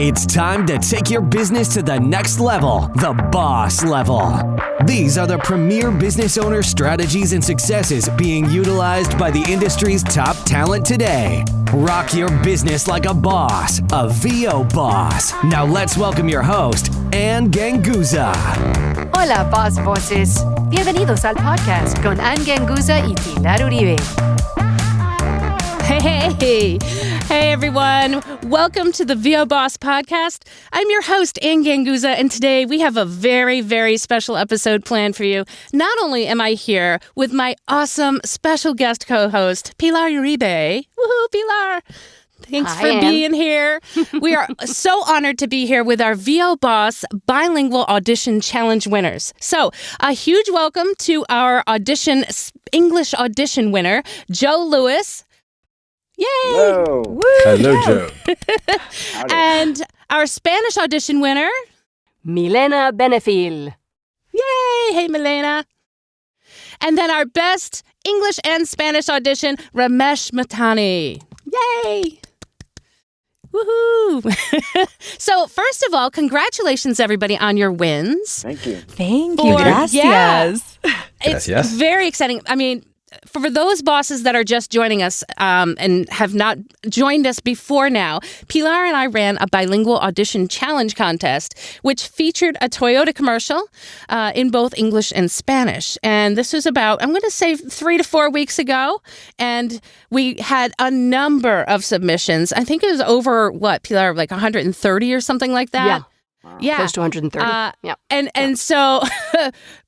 It's time to take your business to the next level, the boss level. These are the premier business owner strategies and successes being utilized by the industry's top talent today. Rock your business like a boss, a VO boss. Now let's welcome your host, Anne Ganguza. Hola, Boss Voces. Bienvenidos al podcast con Anne Ganguza y Pilar Uribe. Hey everyone, welcome to the VO Boss podcast. I'm your host, Anne Ganguza, and today we have a very, very special episode planned for you. Not only am I here with my awesome special guest co-host, Pilar Uribe. Woohoo, Pilar! Thanks for being here. We are so honored to be here with our VO Boss Bilingual Audition Challenge winners. So, a huge welcome to our English audition winner, Joe Lewis. Yay! Hello. Woo! Hello, Joe. And our Spanish audition winner, Milena Benefiel. yay! Hey, Milena. And then our best English and Spanish audition, Ramesh Mahtani. Yay! Woohoo! So, first of all, congratulations, everybody, on your wins. Thank you. Thank you. Gracias. It's Gracias. very exciting. I mean, for those bosses that are just joining us and have not joined us before now, Pilar and I ran a bilingual audition challenge contest, which featured a Toyota commercial in both English and Spanish. And this was about, I'm going to say 3 to 4 weeks ago. And we had a number of submissions. I think it was over, Pilar, like 130 or something like that? Yeah. Yeah. Close to 130. Yeah. And so,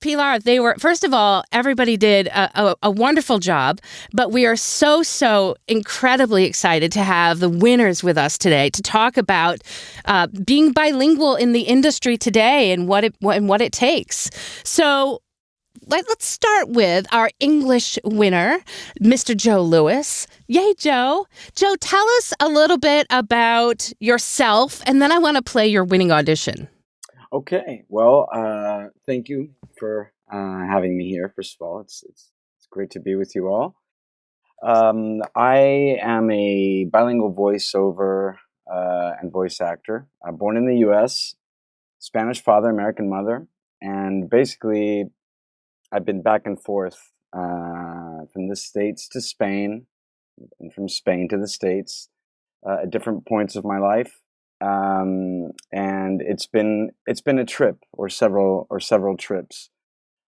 Pilar, first of all, everybody did a wonderful job, but we are so incredibly excited to have the winners with us today to talk about being bilingual in the industry today and what it takes. So, let's start with our English winner, Mr. Joe Lewis. Yay, Joe. Joe, tell us a little bit about yourself, and then I want to play your winning audition. Okay. Well, thank you for having me here. First of all, it's great to be with you all. I am a bilingual voiceover and voice actor. Born in the U.S., Spanish father, American mother, and basically I've been back and forth from the States to Spain, and from Spain to the States at different points of my life, and it's been a trip or several trips.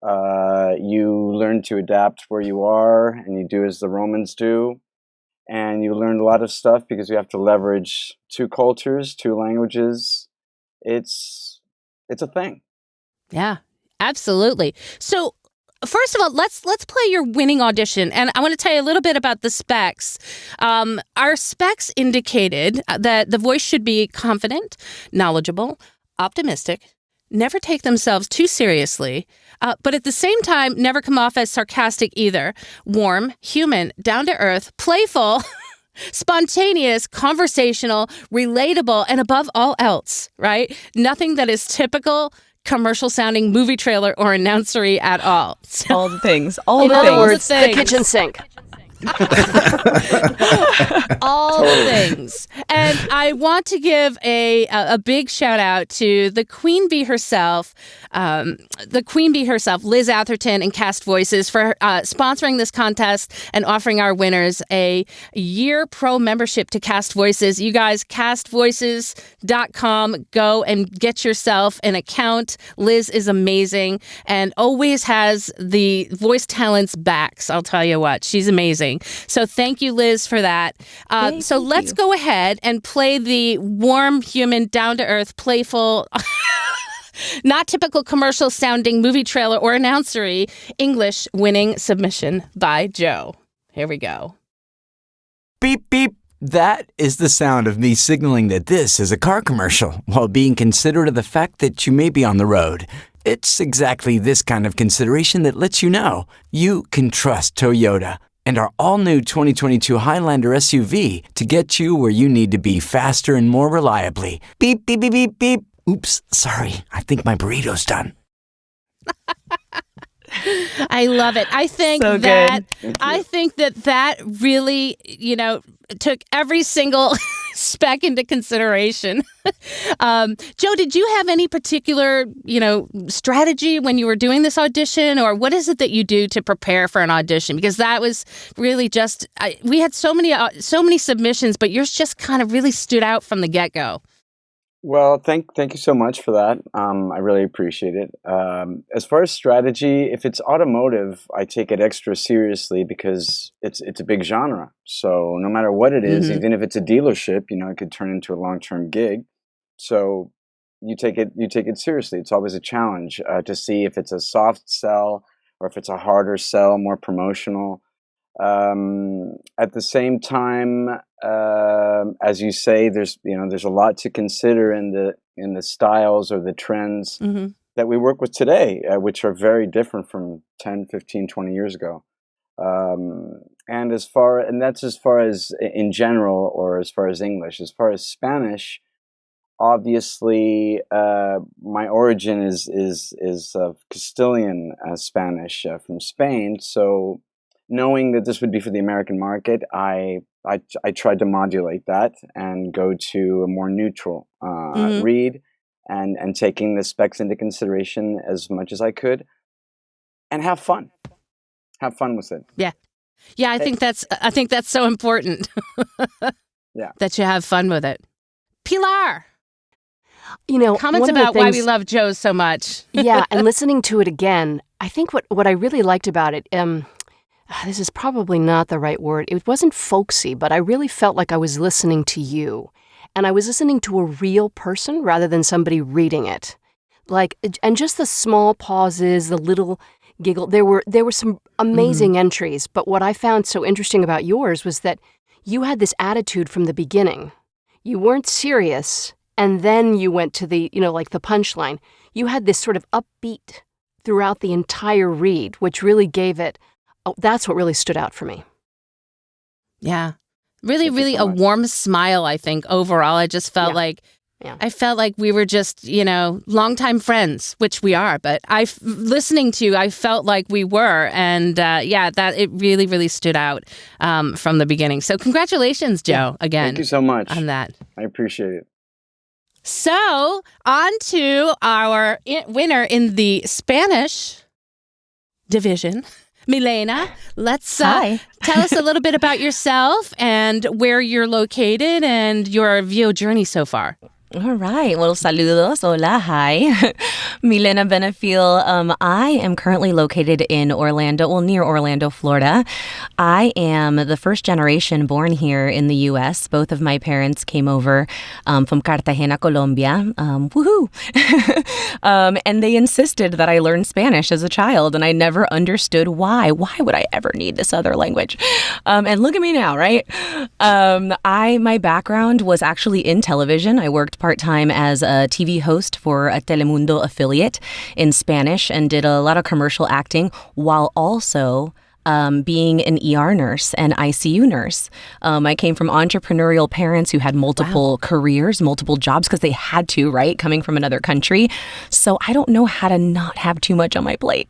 You learn to adapt where you are, and you do as the Romans do, and you learn a lot of stuff because you have to leverage 2 cultures, 2 languages. It's a thing. Yeah, absolutely. So, first of all, let's play your winning audition, and I want to tell you a little bit about the specs. Our specs indicated that the voice should be confident, knowledgeable, optimistic, never take themselves too seriously, but at the same time, never come off as sarcastic either. Warm, human, down-to-earth, playful, spontaneous, conversational, relatable, and above all else, right? Nothing that is typical commercial-sounding movie trailer or announcery at all. So, All the things. All In the other things. words, the kitchen sink. all the things. And I want to give a big shout out to the Queen Bee herself, Liz Atherton and Cast Voices for sponsoring this contest and offering our winners a year pro membership to Cast Voices. You guys, castvoices.com, go and get yourself an account. Liz is amazing and always has the voice talents backs. I'll tell you what, she's amazing. So thank you, Liz, for that. So let's go ahead and play the warm, human, down-to-earth, playful, not typical commercial-sounding movie trailer or announcery English winning submission by Joe. Here we go. Beep, beep. That is the sound of me signaling that this is a car commercial while being considerate of the fact that you may be on the road. It's exactly this kind of consideration that lets you know you can trust Toyota and our all-new 2022 Highlander SUV to get you where you need to be faster and more reliably. Beep, beep, beep, beep, beep. Oops, sorry. I think my burrito's done. I love it. I think So that good. I think that really, took every single spec into consideration. Joe, did you have any particular, strategy when you were doing this audition, or what is it that you do to prepare for an audition? Because that was really just, we had so many submissions, but yours just kind of really stood out from the get-go. Well, thank you so much for that. I really appreciate it. As far as strategy, if it's automotive, I take it extra seriously because it's a big genre. So no matter what it is, even if it's a dealership, it could turn into a long-term gig. So you take it seriously. It's always a challenge to see if it's a soft sell or if it's a harder sell, more promotional. At the same time, as you say, there's a lot to consider in the styles or the trends that we work with today, which are very different from 10, 15, 20 years ago. And that's as far as in general, or as far as English. As far as Spanish, obviously, my origin is Castilian Spanish from Spain, so knowing that this would be for the American market, I tried to modulate that and go to a more neutral read, and taking the specs into consideration as much as I could, and have fun with it. Yeah. I think that's so important. Yeah, that you have fun with it. Pilar, comments one of the about why things- we love Joe so much. Yeah, and listening to it again, I think what I really liked about it, this is probably not the right word. It wasn't folksy, but I really felt like I was listening to you. And I was listening to a real person rather than somebody reading it. And just the small pauses, the little giggle. There were some amazing entries, but what I found so interesting about yours was that you had this attitude from the beginning. You weren't serious, and then you went to the, like the punchline. You had this sort of upbeat throughout the entire read, which really gave it. Oh, that's what really stood out for me. Yeah. Really a warm smile, I think, overall. I just felt like we were just, longtime friends, which we are. But listening to you, I felt like we were. And that it really, really stood out from the beginning. So congratulations, Joe, again. Thank you so much on that. I appreciate it. So on to our winner in the Spanish division. Milena, let's tell us a little bit about yourself and where you're located and your VO journey so far. All right. Well, saludos. Hola. Hi. Milena Benefiel. I am currently located in Orlando, near Orlando, Florida. I am the first generation born here in the U.S. Both of my parents came over from Cartagena, Colombia. Woohoo! And they insisted that I learn Spanish as a child, and I never understood why. Why would I ever need this other language? And look at me now, right? My background was actually in television. I worked part-time as a TV host for a Telemundo affiliate in Spanish and did a lot of commercial acting while also being an ER nurse and ICU nurse. I came from entrepreneurial parents who had multiple careers, multiple jobs because they had to, right? Coming from another country. So I don't know how to not have too much on my plate.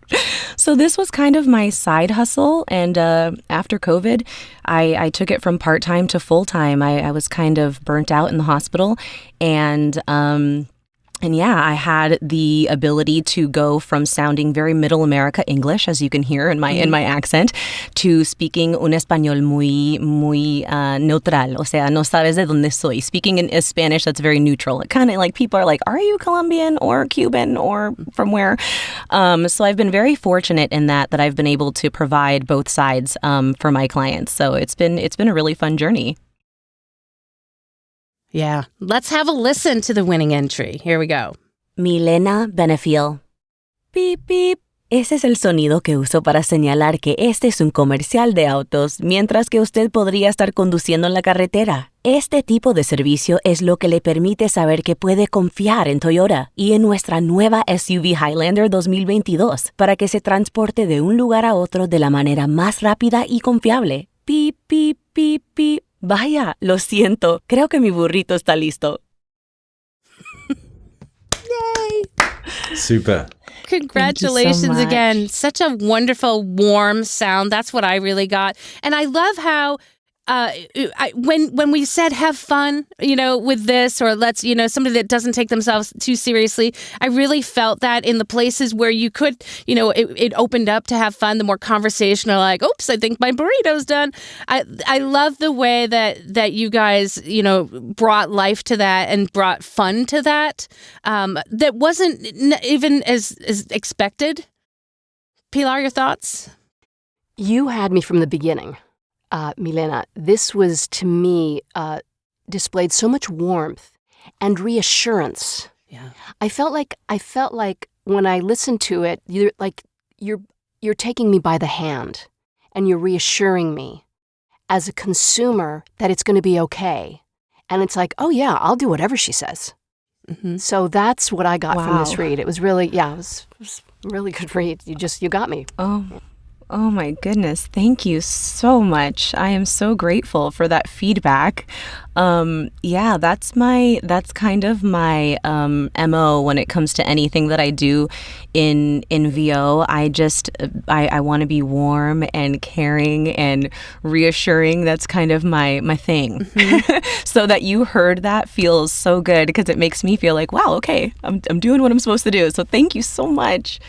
So this was kind of my side hustle. And after COVID, I took it from part-time to full-time. I was kind of burnt out in the hospital. And yeah, I had the ability to go from sounding very middle America English, as you can hear in my accent, to speaking un español muy neutral. O sea, no sabes de dónde soy. Speaking in a Spanish that's very neutral. It kind of like people are like, are you Colombian or Cuban or from where? So I've been very fortunate in that I've been able to provide both sides for my clients. So it's been a really fun journey. Yeah. Let's have a listen to the winning entry. Here we go. Milena Benefiel. Beep, beep. Ese es el sonido que uso para señalar que este es un comercial de autos, mientras que usted podría estar conduciendo en la carretera. Este tipo de servicio es lo que le permite saber que puede confiar en Toyota y en nuestra nueva SUV Highlander 2022 para que se transporte de un lugar a otro de la manera más rápida y confiable. Beep, beep, beep, beep. Vaya, lo siento. Creo que mi burrito está listo. Yay! Super. Congratulations again. Such a wonderful, warm sound. That's what I really got. And I love how when we said have fun, with this, or let's, somebody that doesn't take themselves too seriously, I really felt that in the places where you could, it opened up to have fun, the more conversational, like, oops, I think my burrito's done. I love the way that you guys, brought life to that and brought fun to that. That wasn't even as expected. Pilar, your thoughts? You had me from the beginning. Milena, this was, to me, displayed so much warmth and reassurance. Yeah. I felt like when I listened to it, you're taking me by the hand and you're reassuring me as a consumer that it's going to be okay. And it's like, oh yeah, I'll do whatever she says. Mm-hmm. So that's what I got from Wow. this read. It was really, it was a really good read. You got me. Oh my goodness. Thank you so much. I am so grateful for that feedback. That's kind of my MO when it comes to anything that I do in VO. I want to be warm and caring and reassuring. That's kind of my thing. Mm-hmm. So that you heard that feels so good because it makes me feel like, wow, okay, I'm doing what I'm supposed to do. So thank you so much.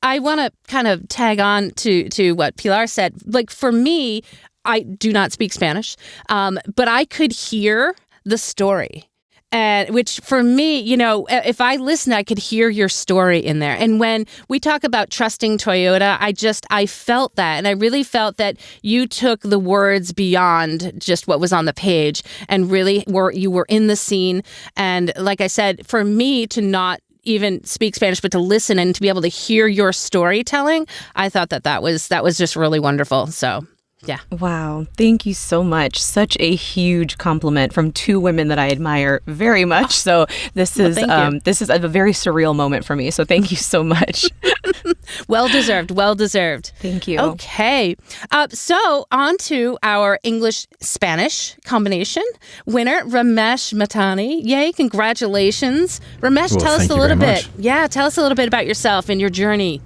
I want to kind of tag on to what Pilar said. Like, for me, I do not speak Spanish, but I could hear the story. Which for me, if I listen, I could hear your story in there. And when we talk about trusting Toyota, I felt that. And I really felt that you took the words beyond just what was on the page and really you were in the scene. And like I said, for me to not even speak Spanish, but to listen and to be able to hear your storytelling, I thought that was just really wonderful. So, yeah. Wow. Thank you so much. Such a huge compliment from two women that I admire very much. So this is a very surreal moment for me. So thank you so much. Well deserved. Well deserved. Thank you. Okay. So on to our English-Spanish combination winner, Ramesh Mahtani. Yay, congratulations. Ramesh, tell us a little bit. Yeah, tell us a little bit about yourself and your journey.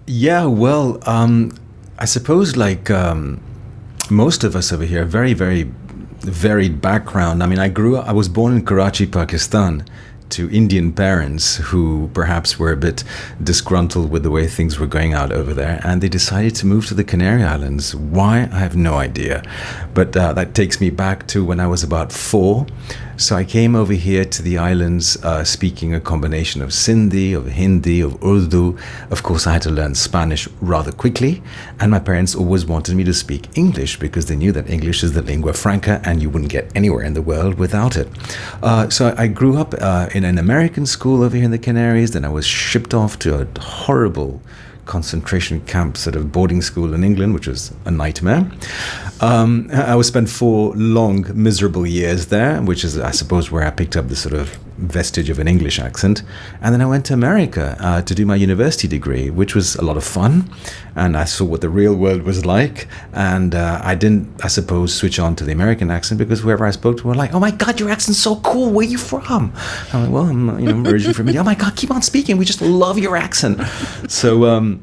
Yeah, well, I suppose most of us over here, very, very varied background. I mean, I was born in Karachi, Pakistan, to Indian parents who perhaps were a bit disgruntled with the way things were going out over there, and they decided to move to the Canary Islands. Why? I have no idea. But that takes me back to when I was about 4. So I came over here to the islands speaking a combination of Sindhi, of Hindi, of Urdu. Of course, I had to learn Spanish rather quickly, and my parents always wanted me to speak English because they knew that English is the lingua franca and you wouldn't get anywhere in the world without it. So I grew up in an American school over here in the Canaries. Then I was shipped off to a horrible concentration camp sort of boarding school in England, which was a nightmare. I spent 4 long, miserable years there, which is, I suppose, where I picked up the sort of vestige of an English accent. And then I went to America to do my university degree, which was a lot of fun. And I saw what the real world was like. And I didn't, I suppose, switch on to the American accent because whoever I spoke to were like, oh my God, your accent's so cool. Where are you from? I'm like, well, I'm originally from India. Oh my God, keep on speaking. We just love your accent. So,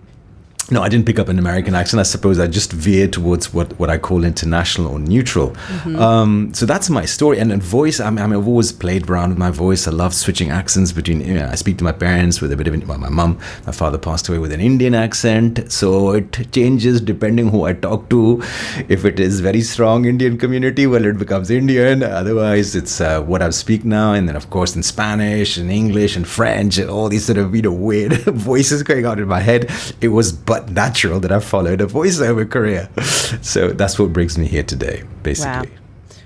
no, I didn't pick up an American accent. I suppose I just veered towards what I call international or neutral. Mm-hmm. So that's my story. And in voice, I've always played around with my voice. I love switching accents between, I speak to my parents with a bit of, my mum, my father passed away with an Indian accent. So it changes depending who I talk to. If it is very strong Indian community, well, it becomes Indian. Otherwise, it's what I speak now. And then, of course, in Spanish and English and French and all these sort of, weird voices going on in my head. It was but natural that I followed a voiceover career. So that's what brings me here today, basically. Wow.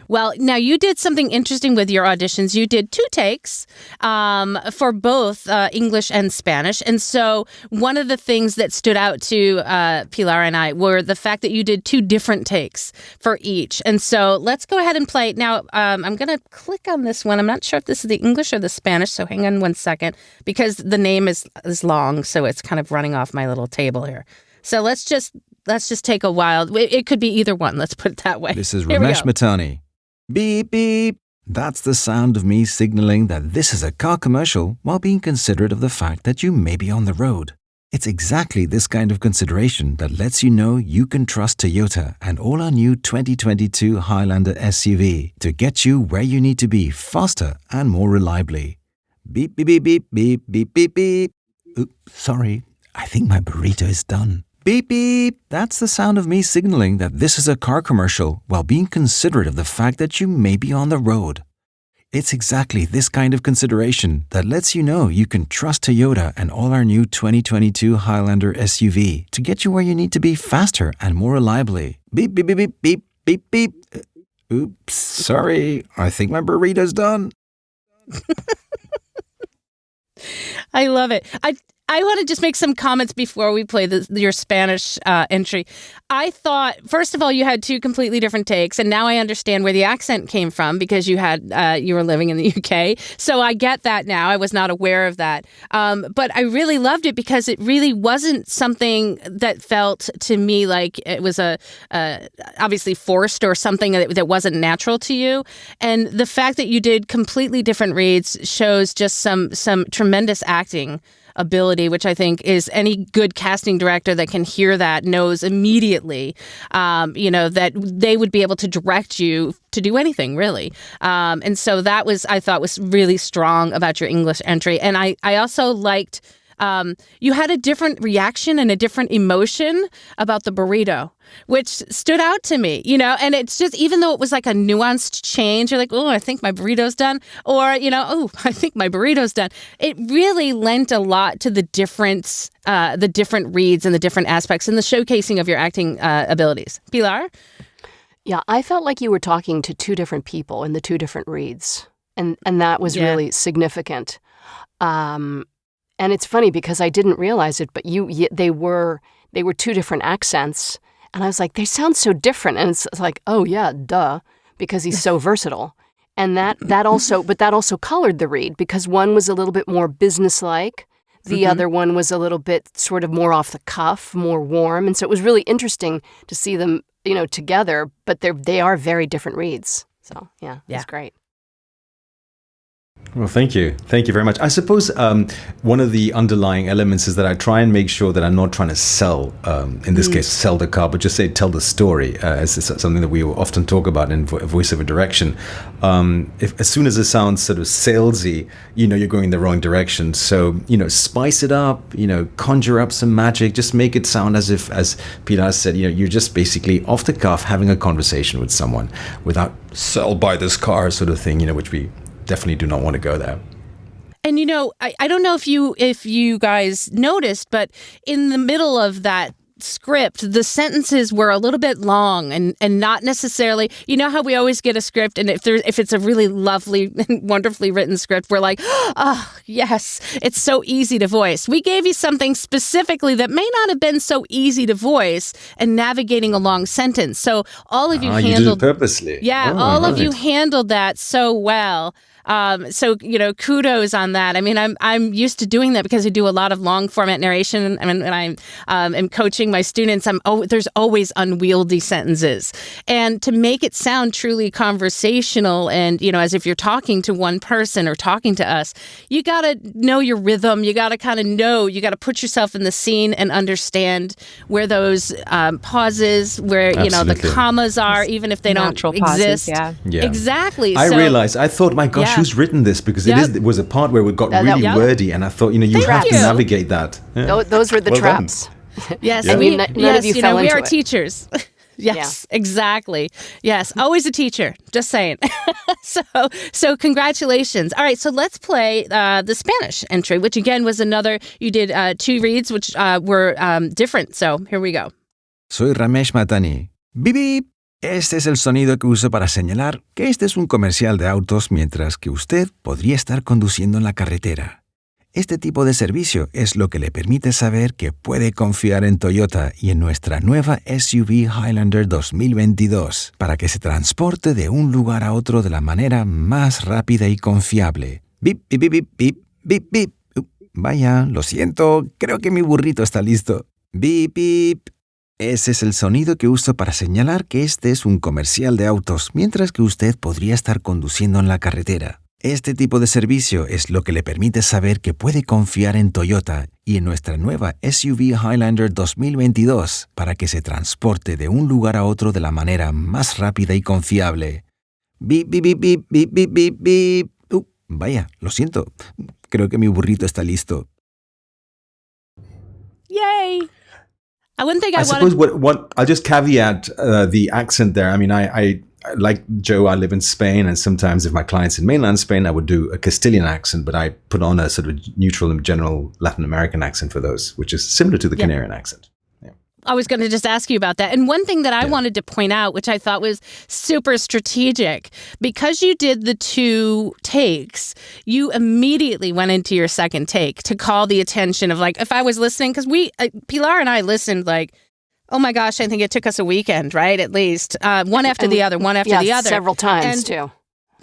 Well, now you did something interesting with your auditions. You did 2 takes for both English and Spanish. And so one of the things that stood out to Pilar and I were the fact that you did 2 different takes for each. And so let's go ahead and play. Now, I'm going to click on this one. I'm not sure if this is the English or the Spanish, so hang on one second, because the name is long, so it's kind of running off my little table here. So let's just take a while. It could be either one. Let's put it that way. This is Ramesh Mahtani. Beep, beep. That's the sound of me signaling that this is a car commercial while being considerate of the fact that you may be on the road. It's exactly this kind of consideration that lets you know you can trust Toyota and all our new 2022 Highlander SUV to get you where you need to be faster and more reliably. Beep, beep, beep, beep, beep, beep, beep, beep. Oops, sorry. I think my burrito is done. Beep, beep. That's the sound of me signaling that this is a car commercial while being considerate of the fact that you may be on the road. It's exactly this kind of consideration that lets you know you can trust Toyota and all our new 2022 Highlander SUV to get you where you need to be faster and more reliably. Beep, beep, beep, beep, beep, beep, beep. Oops, sorry. I think my burrito's done. I love it. I want to just make some comments before we play your Spanish entry. I thought, first of all, you had two completely different takes, and now I understand where the accent came from because you were living in the UK. So I get that now. I was not aware of that. But I really loved it because it really wasn't something that felt to me like it was obviously forced or something that wasn't natural to you. And the fact that you did completely different reads shows just some tremendous acting ability, which I think is any good casting director that can hear that knows immediately, that they would be able to direct you to do anything, really. And so that I thought was really strong about your English entry. And I also liked, you had a different reaction and a different emotion about the burrito, which stood out to me, and it's just, even though it was like a nuanced change, you're like, oh, I think my burrito's done, or, oh, I think my burrito's done. It really lent a lot to the different reads and the different aspects and the showcasing of your acting abilities. Pilar? Yeah, I felt like you were talking to two different people in the two different reads, and that was really significant. And it's funny because I didn't realize it, but they were two different accents. And I was like, they sound so different. And it's like, oh yeah, duh, because he's so versatile. And that also colored the read because one was a little bit more businesslike. The other one was a little bit sort of more off the cuff, more warm. And so it was really interesting to see them, together, but they are very different reads. So yeah, it's great. Well, thank you. Thank you very much. I suppose one of the underlying elements is that I try and make sure that I'm not trying to sell, in this case, sell the car, but just tell the story, as is something that we often talk about in voiceover direction. As soon as it sounds sort of salesy, you're going in the wrong direction. So, spice it up, conjure up some magic, just make it sound as if, as Pilar said, you're just basically off the cuff having a conversation with someone without sell, buy this car sort of thing, which we definitely do not want to go there. And I don't know if you guys noticed, but in the middle of that script, the sentences were a little bit long and not necessarily, how we always get a script, and if it's a really lovely and wonderfully written script, we're like, oh yes, it's so easy to voice. We gave you something specifically that may not have been so easy to voice and navigating a long sentence. So all of you handled, you did it purposely. Yeah, all of you handled that so well. So kudos on that. I mean, I'm used to doing that because I do a lot of long format narration, and when I am coaching my students, there's always unwieldy sentences, and to make it sound truly conversational and as if you're talking to one person or talking to us, you gotta know your rhythm. You gotta kind of you gotta put yourself in the scene and understand where those pauses, where Absolutely. The commas are, even if they Natural don't pauses, exist. yeah. Exactly. I realized, I thought, my gosh, who's written this? Because it was a part where it got really wordy, and I thought, you have to navigate that. Yeah. Those were the traps. Yes, I mean, none of you fell into we are it. teachers. Yes, exactly. Yes, always a teacher. Just saying. So congratulations. All right, so let's play the Spanish entry, which again was another. You did two reads, which were different. So here we go. Soy Ramesh Mahtani. Beep, beep. Este es el sonido que uso para señalar que este es un comercial de autos mientras que usted podría estar conduciendo en la carretera. Este tipo de servicio es lo que le permite saber que puede confiar en Toyota y en nuestra nueva SUV Highlander 2022 para que se transporte de un lugar a otro de la manera más rápida y confiable. Bip, bip, bip, bip, bip, bip, bip. Vaya, lo siento, creo que mi burrito está listo. Bip, bip. Ese es el sonido que uso para señalar que este es un comercial de autos mientras que usted podría estar conduciendo en la carretera. Este tipo de servicio es lo que le permite saber que puede confiar en Toyota y en nuestra nueva SUV Highlander 2022 para que se transporte de un lugar a otro de la manera más rápida y confiable. Bip, bip, bip, bip, bip, bip, bip, bip. Vaya, lo siento. Creo que mi burrito está listo. Yay! One thing I suppose what I'll just caveat the accent there. I mean, I like Joe, I live in Spain, and sometimes if my client's in mainland Spain, I would do a Castilian accent, but I put on a sort of neutral and general Latin American accent for those, which is similar to the Canarian accent. Yeah. I was going to just ask you about that. And one thing that I wanted to point out, which I thought was super strategic, because you did the 2 takes, you immediately went into your second take to call the attention of, like, if I was listening, because Pilar and I listened like, oh my gosh, I think it took us a weekend, right? At least one after the other, the other. Several times too.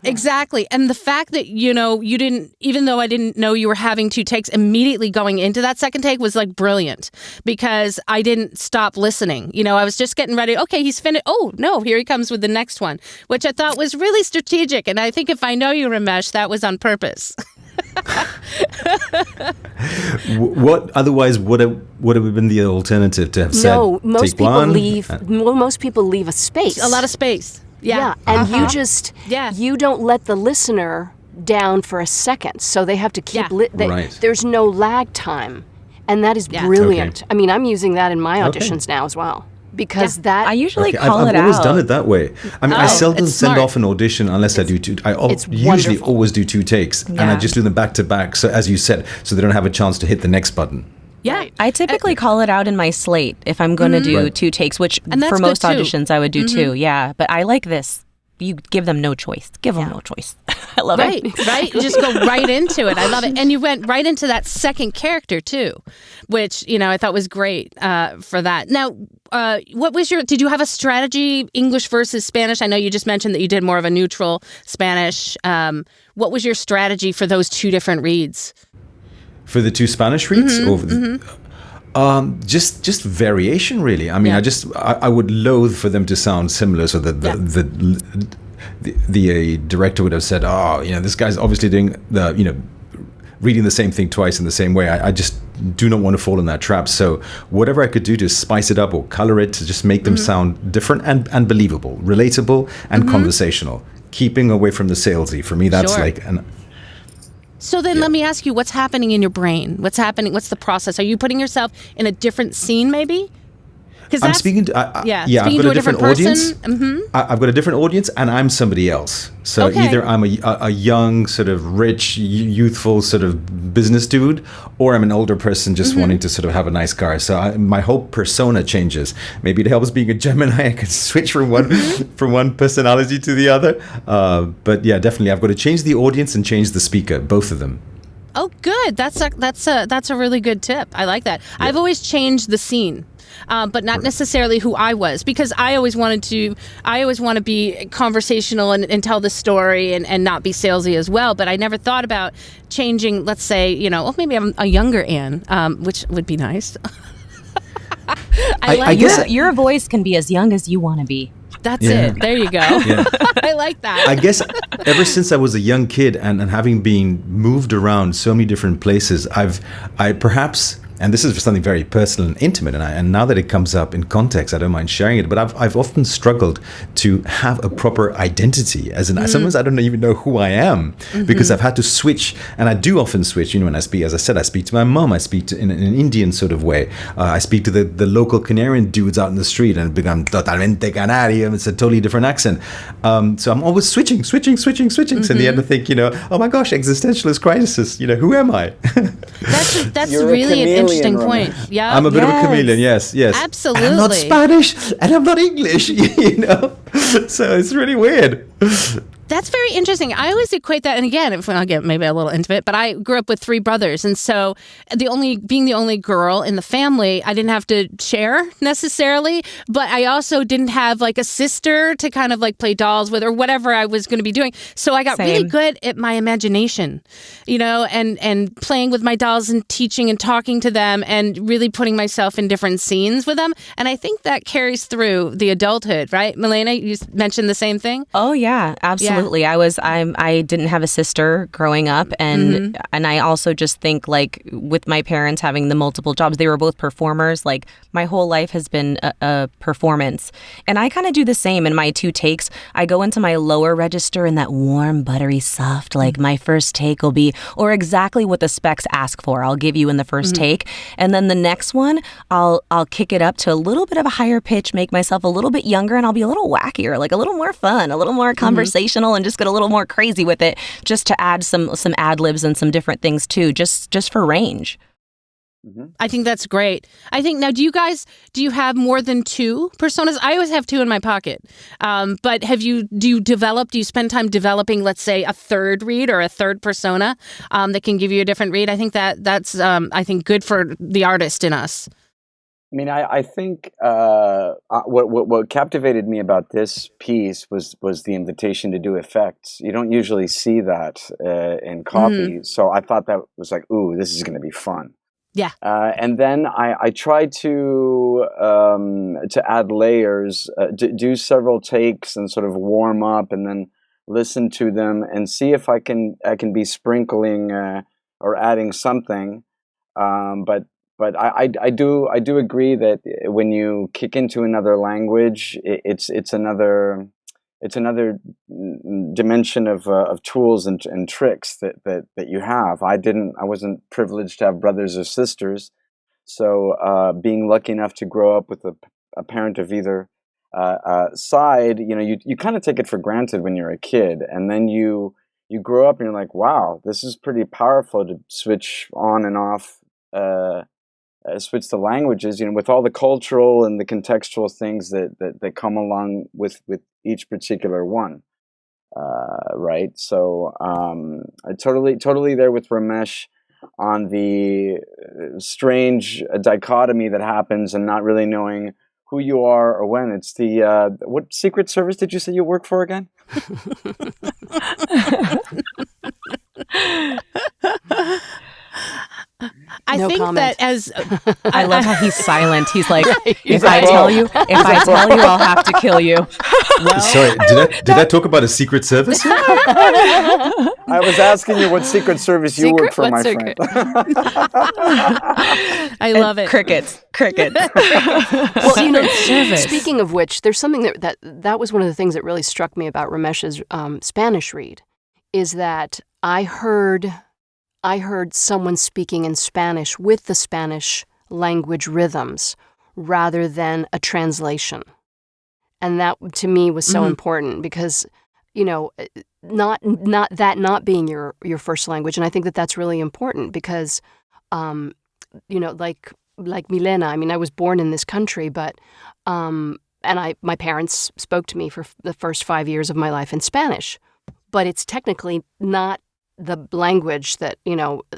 Exactly. And the fact that, you didn't, even though I didn't know you were having 2 takes, immediately going into that second take was like brilliant because I didn't stop listening. I was just getting ready. Okay, he's finished. Oh, no, here he comes with the next one, which I thought was really strategic. And I think if I know you, Ramesh, that was on purpose. What otherwise would have been the alternative to have said? No, most take people one? Most people leave a space. A lot of space. Yeah. And you don't let the listener down for a second, so they have to keep. Right. There's no lag time, and that is brilliant. Okay. I mean, I'm using that in my auditions now as well. Because that I usually call it out. I've always done it that way. I mean, I seldom send off an audition unless I do 2. I usually always do 2 takes, and I just do them back to back. So as you said, so they don't have a chance to hit the next button. Yeah, I typically call it out in my slate if I'm going to do 2 takes, which for most auditions I would do 2. Yeah, but I like this. You give them no choice. Give them no choice. I love it. Right. You just go right into it. I love it. And you went right into that second character too, which, I thought was great for that. Now, did you have a strategy, English versus Spanish? I know you just mentioned that you did more of a neutral Spanish. What was your strategy for those 2 different reads? For the 2 Spanish reads? Just variation, really. I mean, I would loathe for them to sound similar, so that the director would have said, this guy's obviously doing reading the same thing twice in the same way. I just do not want to fall in that trap. So whatever I could do to spice it up or color it to just make them sound different and believable, relatable and conversational, keeping away from the salesy. For me, that's So then let me ask you, what's happening in your brain? What's happening? What's the process? Are you putting yourself in a different scene maybe? I'm speaking to I've got a different audience. I've got a different audience, and I'm somebody else. So either I'm a young, sort of rich, youthful sort of business dude, or I'm an older person just wanting to sort of have a nice car. So my whole persona changes. Maybe it helps being a Gemini. I can switch from one personality to the other. But yeah, definitely, I've got to change the audience and change the speaker, both of them. Oh, good. That's a really good tip. I like that. Yeah. I've always changed the scene. But not necessarily who I was, because I always want to be conversational and tell the story and not be salesy as well. But I never thought about changing, let's say, maybe I'm a younger Anne, which would be nice. I guess your voice can be as young as you want to be. That's it. There you go. Yeah. I like that. I guess ever since I was a young kid and having been moved around so many different places, I perhaps, and this is something very personal and intimate, and now that it comes up in context, I don't mind sharing it, but I've often struggled to have a proper identity, as in sometimes I don't even know who I am, because I've had to switch, and I do often switch, when I speak, as I said, I speak to my mom, I speak in an Indian sort of way, I speak to the local Canarian dudes out in the street, and become totalmente canario, it's a totally different accent, so I'm always switching, so in the end I think, oh my gosh, existentialist crisis, who am I? That's really an interesting point. Yeah, I'm a bit of a chameleon. Yes. Absolutely. And I'm not Spanish and I'm not English. So it's really weird. That's very interesting. I always equate that, and again, if I'll get maybe a little intimate, but I grew up with 3 brothers, and so being the only girl in the family, I didn't have to share necessarily, but I also didn't have like a sister to kind of like play dolls with or whatever I was going to be doing. So I got really good at my imagination, and playing with my dolls and teaching and talking to them and really putting myself in different scenes with them. And I think that carries through the adulthood, right? Milena, you mentioned the same thing? Oh, yeah, absolutely. absolutely. I didn't have a sister growing up, and I also just think, like, with my parents having the multiple jobs, they were both performers. Like, my whole life has been a performance, and I kind of do the same in my 2 takes. I go into my lower register in that warm, buttery, soft, like my first take will be, or exactly what the specs ask for, I'll give you in the first take, and then the next one, I'll kick it up to a little bit of a higher pitch, make myself a little bit younger, and I'll be a little wackier, like a little more fun, a little more conversational, and just get a little more crazy with it, just to add some ad-libs and some different things too, just for range. I think that's great. I think now, do you have more than 2 personas? I always have 2 in my pocket. But do you spend time developing, let's say, a third read or a third persona that can give you a different read? I think that's good for the artist in us. I mean, I think what captivated me about this piece was the invitation to do effects. You don't usually see that in copy, so I thought that was like, ooh, this is going to be fun. Yeah. And then I tried to add layers, do several takes and sort of warm up, and then listen to them and see if I can be sprinkling or adding something. But I do agree that when you kick into another language, it's another dimension of tools and tricks that you have. I wasn't privileged to have brothers or sisters, so being lucky enough to grow up with a parent of either side, you kind of take it for granted when you're a kid, and then you grow up and you're like, wow, this is pretty powerful to switch on and off. Switch the languages, with all the cultural and the contextual things that come along with each particular one, right? So I totally there with Ramesh on the strange dichotomy that happens and not really knowing who you are or when. It's the what Secret Service did you say you work for again? I think that as I love how he's silent. He's like, if I tell you, I'll have to kill you. Sorry, did I talk about a Secret Service? I was asking you what Secret Service you work for, my friend. I love it. Crickets. Well, speaking of which, there's something that was one of the things that really struck me about Ramesh's Spanish read, is that I heard someone speaking in Spanish with the Spanish language rhythms rather than a translation. And that, to me, was so important because, not being your first language. And I think that that's really important because, like Milena, I mean, I was born in this country, but, my parents spoke to me for the first 5 years of my life in Spanish, but it's technically not the language that,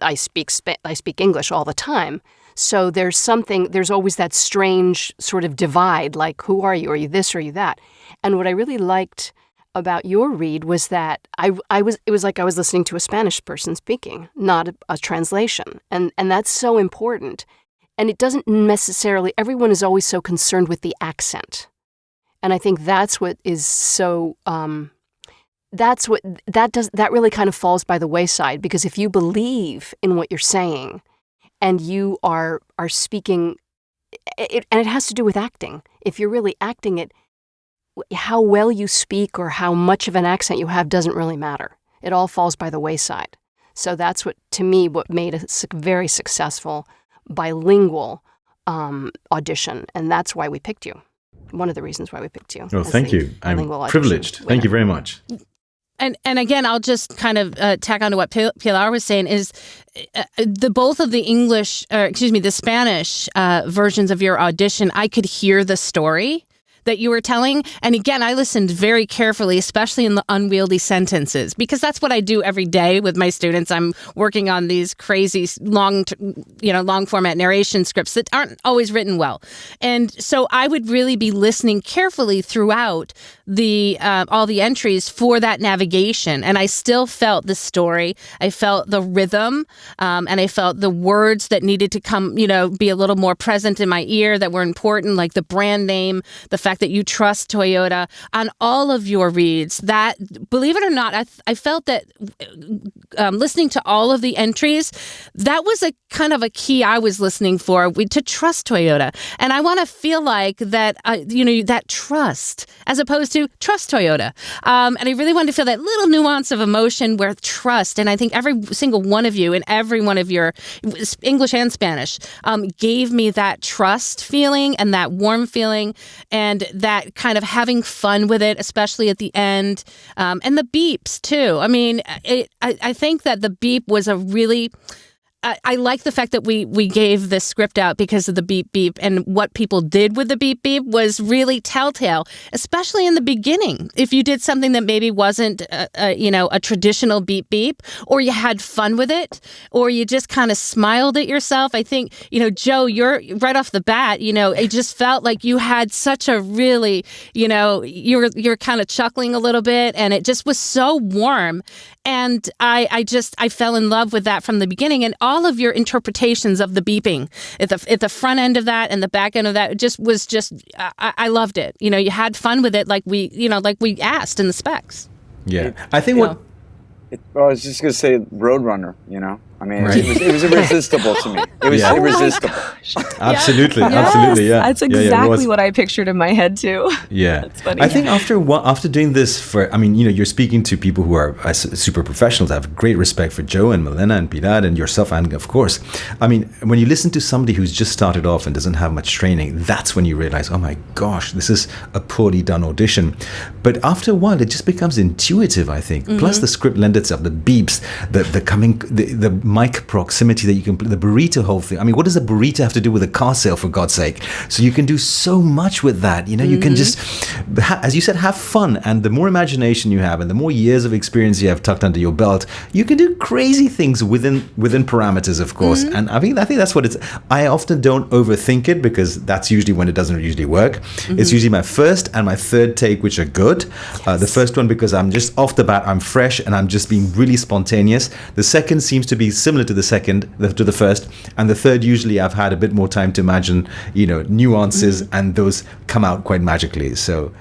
I speak English all the time. So there's always that strange sort of divide, like, who are you? Are you this or are you that? And what I really liked about your read was that it was like I was listening to a Spanish person speaking, not a translation. And that's so important. And it doesn't necessarily, everyone is always so concerned with the accent. And I think that's what is so, that really kind of falls by the wayside, because if you believe in what you're saying and you are speaking, and it has to do with acting. If you're really acting it, how well you speak or how much of an accent you have doesn't really matter. It all falls by the wayside. So that's what made a very successful bilingual audition, and that's why we picked you. One of the reasons why we picked you. Oh, thank you. I'm privileged. Thank you very much. And again, I'll just kind of tack on to what Pilar was saying is both of the Spanish versions of your audition, I could hear the story that you were telling. And again, I listened very carefully, especially in the unwieldy sentences, because that's what I do every day with my students. I'm working on these crazy long format narration scripts that aren't always written well. And so I would really be listening carefully throughout the all the entries for that navigation. And I still felt the story. I felt the rhythm, and I felt the words that needed to come, be a little more present in my ear that were important, like the brand name, the fact fact that you trust Toyota on all of your reads. That, believe it or not, I felt that listening to all of the entries, that was a kind of a key I was listening for, to trust Toyota. And I want to feel like that, that trust, as opposed to trust Toyota. And I really wanted to feel that little nuance of emotion where trust, and I think every single one of you and every one of your English and Spanish gave me that trust feeling and that warm feeling and that kind of having fun with it, especially at the end. And the beeps, too. I mean, I think that the beep was a really... I like the fact that we gave this script out because of the beep beep, and what people did with the beep beep was really telltale, especially in the beginning. If you did something that maybe wasn't a traditional beep beep, or you had fun with it, or you just kind of smiled at yourself. I think, Joe, you're right off the bat, it just felt like you had such a really, you're kind of chuckling a little bit, and it just was so warm. And I fell in love with that from the beginning, and all of your interpretations of the beeping at the front end of that and the back end of that I loved it. You had fun with it, like we asked in the specs. Yeah, I think I was just gonna say Roadrunner. I mean, right. it was irresistible to me. It was irresistible. Absolutely, yes. Absolutely, yeah. That's exactly what I pictured in my head too. Yeah, that's funny. I think after doing this you're speaking to people who are super professionals. I have great respect for Joe and Milena and Pilar and yourself, and of course, I mean, when you listen to somebody who's just started off and doesn't have much training, that's when you realize, oh my gosh, this is a poorly done audition. But after a while, it just becomes intuitive, I think. Mm-hmm. Plus, the script lends itself, the beeps, the mic proximity that you can, the burrito whole thing. I mean, what does a burrito have to do with a car sale, for God's sake? So you can do so much with that. You can just, as you said, have fun. And the more imagination you have and the more years of experience you have tucked under your belt, you can do crazy things within parameters, of course. Mm-hmm. And I think that's what it's, I often don't overthink it, because that's usually when it doesn't usually work. Mm-hmm. It's usually my first and my third take, which are good. The first one, because I'm just off the bat, I'm fresh and I'm just being really spontaneous. The second seems to be similar to the first, and the third, usually I've had a bit more time to imagine, nuances, and those come out quite magically. So,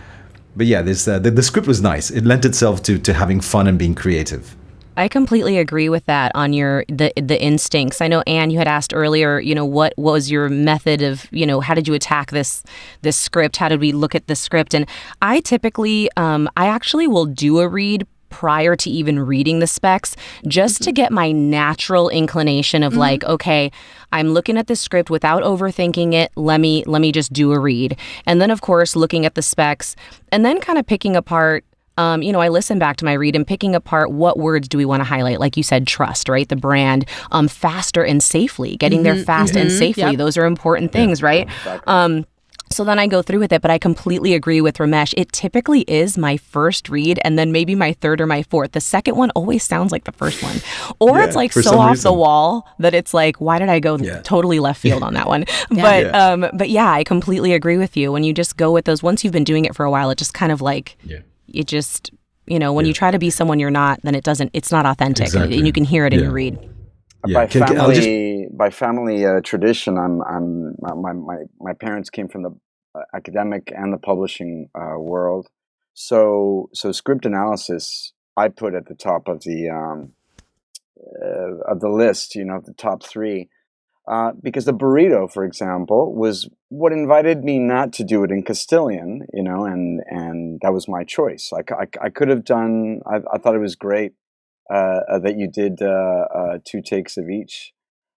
but yeah, there's the script was nice. It lent itself to having fun and being creative. I completely agree with that on the instincts. I know, Anne, you had asked earlier, what was your method of, how did you attack this script? How did we look at the script? And I typically, I actually will do a read prior to even reading the specs, just to get my natural inclination of like, okay, I'm looking at the script without overthinking it. Let me just do a read. And then, of course, looking at the specs and then kind of picking apart. I listen back to my read and picking apart what words do we want to highlight? Like you said, trust, right? The brand, faster and safely, getting there fast and safely. Yep. Those are important things, right? Exactly. So then I go through with it, but I completely agree with Ramesh. It typically is my first read and then maybe my third or my fourth. The second one always sounds like the first one. Or it's like so off the wall that it's like, why did I go totally left field on that one? But yeah, I completely agree with you. When you just go with those, once you've been doing it for a while, it just kind of like, it just, when you try to be someone you're not, then it's not authentic. Exactly. And you can hear it in your read. Yeah. By family tradition, my parents came from the academic and the publishing world, so script analysis I put at the top of the list, the top three, because the burrito, for example, was what invited me not to do it in Castilian, and that was my choice. I could have done. I thought it was great. That you did 2 takes of each,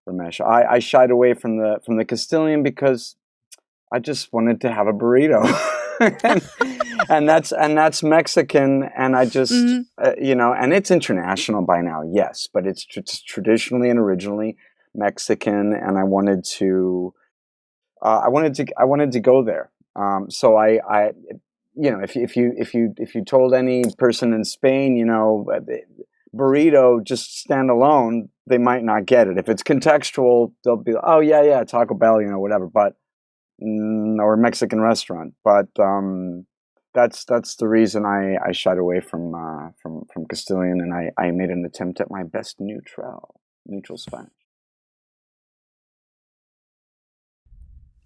Ramesh. I shied away from the Castilian because I just wanted to have a burrito, and that's Mexican, and I just and it's international by now, yes, but it's traditionally and originally Mexican, and I wanted to go there. So I if you told any person in Spain, burrito just stand alone, they might not get it. If it's contextual, they'll be, oh yeah, Taco Bell, whatever, but or Mexican restaurant. But that's the reason I shied away from Castilian, and I made an attempt at my best neutral Spanish.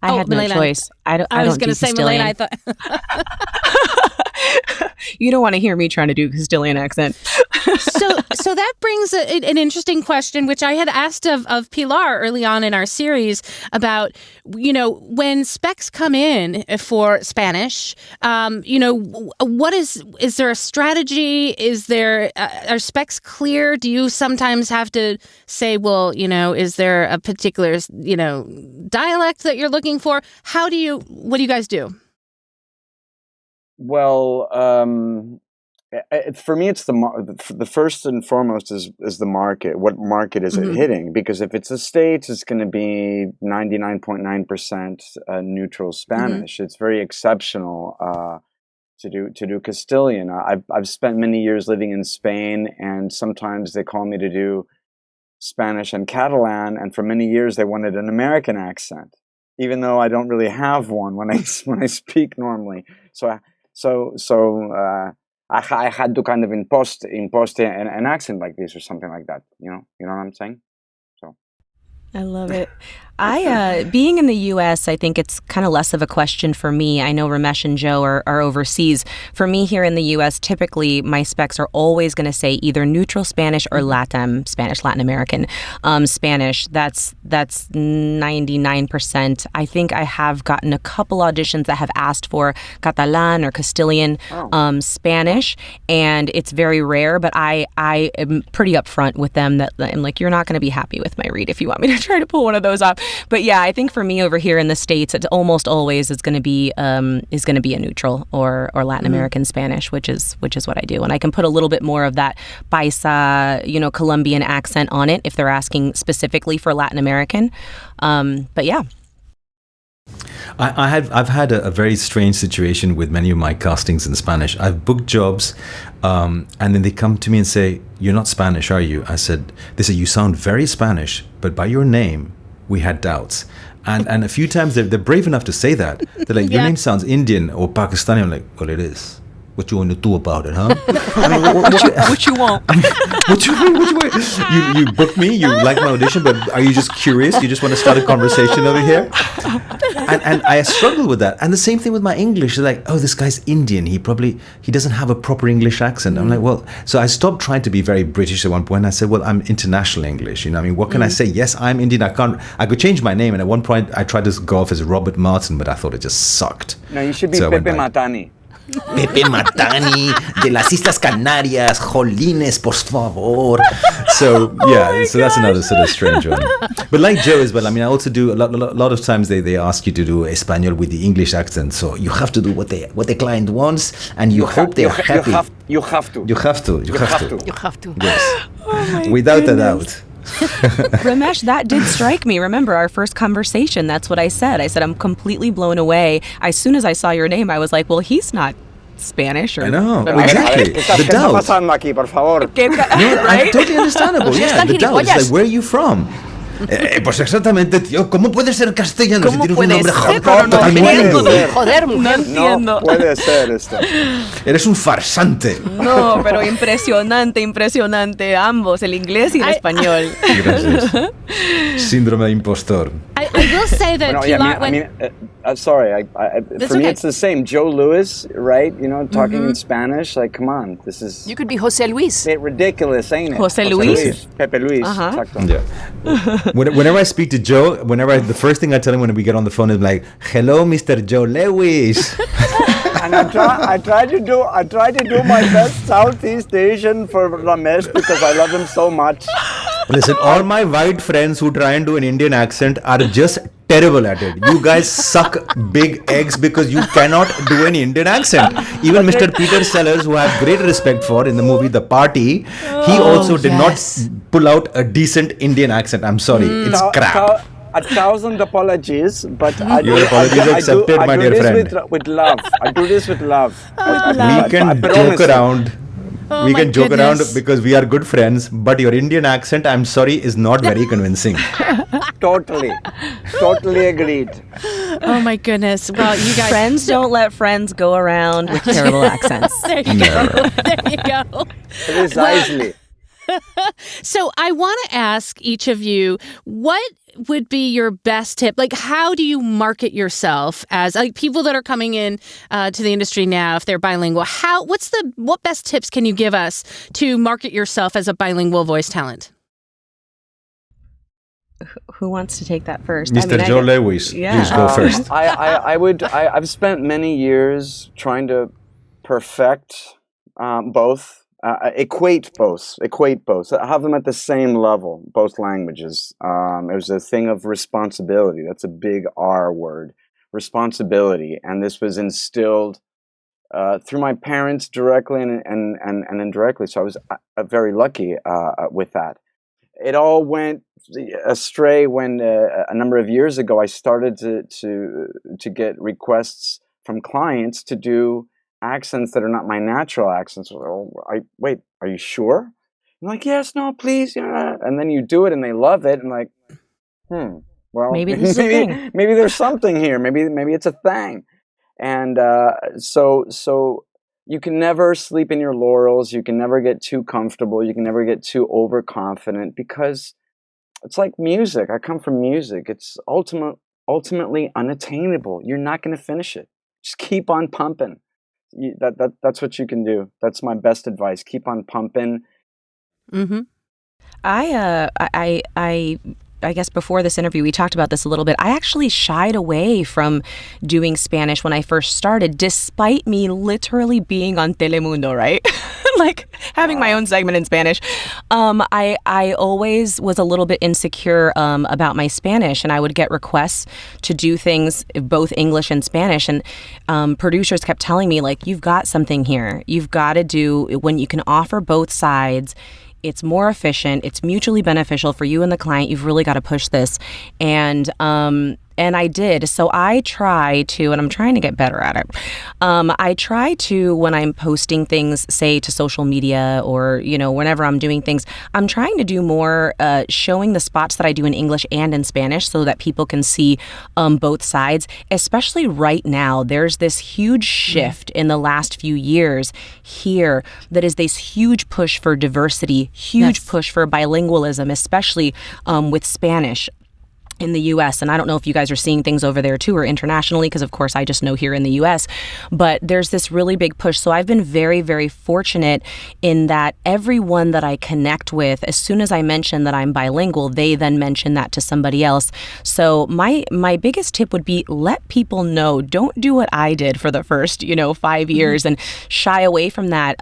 I had Milena. no choice. I was don't going to do say, Castilian. Milena, I thought. You don't want to hear me trying to do Castilian accent. So that brings an interesting question, which I had asked of Pilar early on in our series about, when specs come in for Spanish, what is there a strategy? Are specs clear? Do you sometimes have to say, well, is there a particular, dialect that you're looking for? What do you guys do? Well, for me, it's the first and foremost is the market. What market is it hitting? Because if it's the States, it's going to be 99.9% neutral Spanish. It's very exceptional to do Castilian. I've spent many years living in Spain, and sometimes they call me to do Spanish and Catalan, and for many years they wanted an American accent, even though I don't really have one when I speak normally. I had to kind of impose an accent like this or something like that. You know what I'm saying? So I love it. Being in the U.S., I think it's kind of less of a question for me. I know Ramesh and Joe are overseas. For me here in the U.S., typically my specs are always going to say either neutral Spanish or Latin Spanish, Latin American Spanish. That's 99%. I think I have gotten a couple auditions that have asked for Catalan or Castilian Spanish, and it's very rare, but I am pretty upfront with them that I'm like, you're not going to be happy with my read if you want me to try to pull one of those off. But yeah, I think for me over here in the States, it's almost always is going to be a neutral or Latin American Spanish, which is what I do, and I can put a little bit more of that paisa, Colombian accent on it if they're asking specifically for Latin American. But yeah. I've had a very strange situation with many of my castings in Spanish. I've booked jobs, and then they come to me and say, "You're not Spanish, are you?" They said, "You sound very Spanish, but by your name, we had doubts." And a few times they're brave enough to say that. They're like, "Your name sounds Indian or Pakistani." I'm like, "Well, it is. What you want to do about it, huh?" I mean, what you want? What you booked me, you like my audition, but are you just curious? You just want to start a conversation over here? And I struggle with that. And the same thing with my English. They're like, "Oh, this guy's Indian. He doesn't have a proper English accent." I'm like, well, so I stopped trying to be very British at one point. I said, well, I'm international English. What can I say? Yes, I'm Indian. I could change my name. And at one point I tried to go off as Robert Martin, but I thought it just sucked. No, you should be Pepe Matani. Pepe Matani de las Islas Canarias, jolines, por favor. So that's another sort of strange one. But like Joe as well, I also do a lot of times they ask you to do Espanol with the English accent, so you have to do what the client wants, and you hope they're happy. You have to. Yes. Oh without a doubt. Ramesh, that did strike me. Remember our first conversation? That's what I said. I said, I'm completely blown away. As soon as I saw your name, I was like, well, he's not Spanish. I know, exactly. The doubt. Aquí, por favor. Right? Totally understandable. Yeah, the doubt. It's like, where are you from? Pues exactamente, tío. ¿Cómo puede ser castellano si tienes un nombre totalmente? Joder, mujer. No entiendo. Puede ser esto. Eres un farsante. No, pero impresionante. Ambos, el inglés y el español. Gracias. Síndrome de impostor. I will say that Pilar, sorry. For me, it's the same. Joe Louis, right? Talking in Spanish. Like, come on, this is. You could be Jose Luis. It's ridiculous, ain't it? Jose Luis. Pepe Luis. Yeah. Whenever I speak to Joe, the first thing I tell him when we get on the phone is like, "Hello, Mr. Joe Lewis." And I try to do my best Southeast Asian for Ramesh because I love him so much. Listen, all my white friends who try and do an Indian accent are just terrible at it. You guys suck big eggs because you cannot do an Indian accent. Even Mr. Peter Sellers, who I have great respect for in the movie The Party, he also did not pull out a decent Indian accent. I'm sorry, it's crap. 1,000 apologies, but your apologies accepted, my dear friend. With love. I do this with love. We can joke around. We can joke around because we are good friends, but your Indian accent, I'm sorry, is not very convincing. Totally agreed. Oh my goodness. Well, you guys. Friends don't let friends go around with terrible accents. There you go. Precisely. So I want to ask each of you, what would be your best tip? Like, how do you market yourself as like people that are coming in to the industry now, if they're bilingual? What best tips can you give us to market yourself as a bilingual voice talent? Who wants to take that first? Mr. Joe Lewis, please go first. I've spent many years trying to perfect both. Equate both, have them at the same level, both languages. There's a thing of responsibility. That's a big R word, responsibility. And this was instilled through my parents directly and indirectly. So I was very lucky with that. It all went astray when a number of years ago I started to get requests from clients to do accents that are not my natural accents. Wait, are you sure? I'm like, yes, no, please. And then you do it and they love it. And like, well, maybe this is a thing. Maybe there's something here. Maybe it's a thing. And so you can never sleep in your laurels. You can never get too comfortable. You can never get too overconfident, because it's like music. I come from music. It's ultimately unattainable. You're not going to finish it. Just keep on pumping. That's what you can do. That's my best advice. Keep on pumping. Mm-hmm. I guess before this interview, we talked about this a little bit. I actually shied away from doing Spanish when I first started, despite me literally being on Telemundo, right? Like having my own segment in Spanish. I always was a little bit insecure about my Spanish, and I would get requests to do things both English and Spanish. And producers kept telling me, like, you've got something here. You've got to do, when you can offer both sides, it's more efficient. It's mutually beneficial for you and the client. You've really got to push this. And I did. So I try to, and I'm trying to get better at it. I try to, when I'm posting things, say to social media or, whenever I'm doing things, I'm trying to do more showing the spots that I do in English and in Spanish so that people can see both sides. Especially right now, there's this huge shift in the last few years here that is this huge push for diversity, huge push for bilingualism, especially with Spanish in the U.S. And I don't know if you guys are seeing things over there too or internationally, because of course I just know here in the U.S. But there's this really big push. So I've been very, very fortunate in that everyone that I connect with, as soon as I mention that I'm bilingual, they then mention that to somebody else. So my biggest tip would be let people know. Don't do what I did for the first 5 years and shy away from that.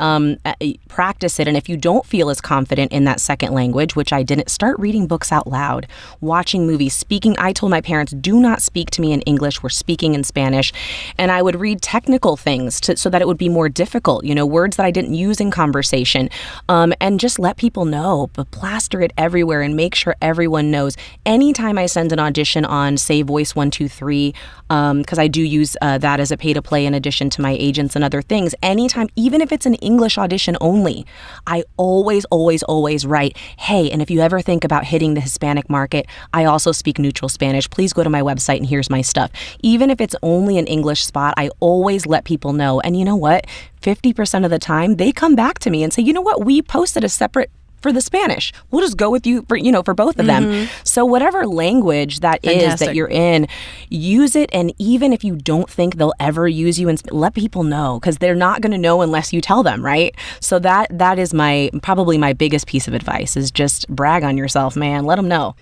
Practice it. And if you don't feel as confident in that second language, which I didn't, start reading books out loud, watching movies, speaking. I told my parents, do not speak to me in English. We're speaking in Spanish. And I would read technical things so that it would be more difficult, words that I didn't use in conversation. And just let people know, but plaster it everywhere and make sure everyone knows. Anytime I send an audition on, say, Voice 123, because I do use that as a pay-to-play in addition to my agents and other things. Anytime, even if it's an English audition only, I always, always, always write, hey, and if you ever think about hitting the Hispanic market, I also speak neutral Spanish. Please go to my website and here's my stuff. Even if it's only an English spot, I always let people know. And you know what? 50% of the time, they come back to me and say, you know what? We posted a separate for the Spanish. We'll just go with you for both of them. So whatever language that is that you're in, use it. And even if you don't think they'll ever use you, and let people know, because they're not going to know unless you tell them, right? So that is probably my biggest piece of advice, is just brag on yourself, man. Let them know.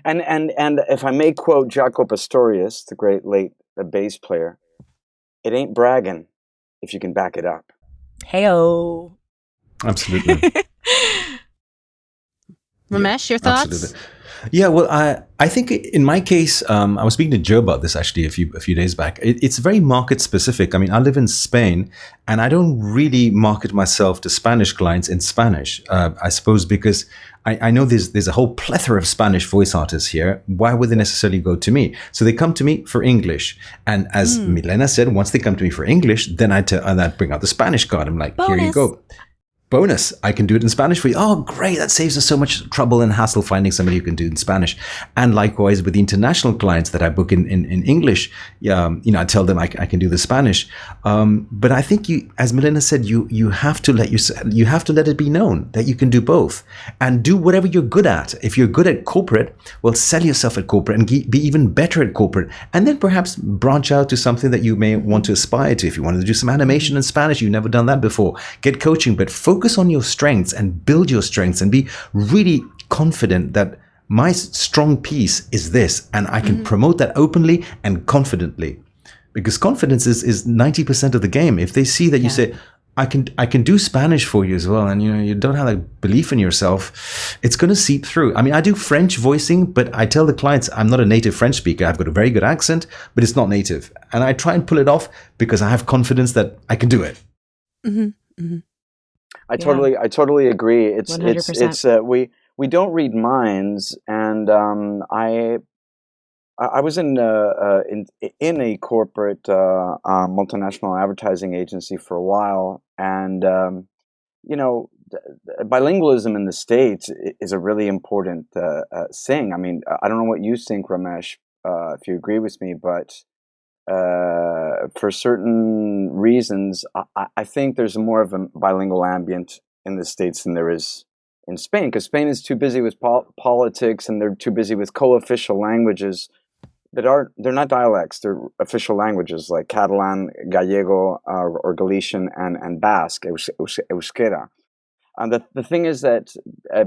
And if I may quote Jaco Pastorius, the great late bass player, it ain't bragging if you can back it up. Hey-o. Absolutely. Ramesh, your thoughts? Absolutely. Yeah, well, I think in my case, I was speaking to Joe about this actually a few days back. It's very market specific. I mean, I live in Spain, and I don't really market myself to Spanish clients in Spanish. I suppose because I know there's a whole plethora of Spanish voice artists here. Why would they necessarily go to me? So they come to me for English. And as Milena said, once they come to me for English, then I bring out the Spanish card. I'm like, bonus. Here you go. bonus, I can do it in Spanish for you. Oh, great. That saves us so much trouble and hassle finding somebody who can do it in Spanish. And likewise with the international clients that I book in English, I tell them I can do the Spanish. But I think as Milena said, you have to let it be known that you can do both and do whatever you're good at. If you're good at corporate, well, sell yourself at corporate and be even better at corporate. And then perhaps branch out to something that you may want to aspire to. If you want to do some animation in Spanish, you've never done that before, get coaching, but focus on your strengths and build your strengths and be really confident that my strong piece is this, and I can promote that openly and confidently, because confidence is 90% of the game. If they see that you say, I can do Spanish for you as well, and you don't have that belief in yourself, it's going to seep through. I mean, I do French voicing, but I tell the clients I'm not a native French speaker. I've got a very good accent, but it's not native, and I try and pull it off because I have confidence that I can do it. I totally agree. It's 100%. we don't read minds, and I was in a corporate multinational advertising agency for a while, and bilingualism in the States is a really important thing. I mean, I don't know what you think, Ramesh, if you agree with me, but for certain reasons, I think there's more of a bilingual ambient in the States than there is in Spain, because Spain is too busy with politics, and they're too busy with co-official languages they're not dialects, they're official languages like Catalan, Gallego, or Galician, and Basque, Euskera. And the thing is that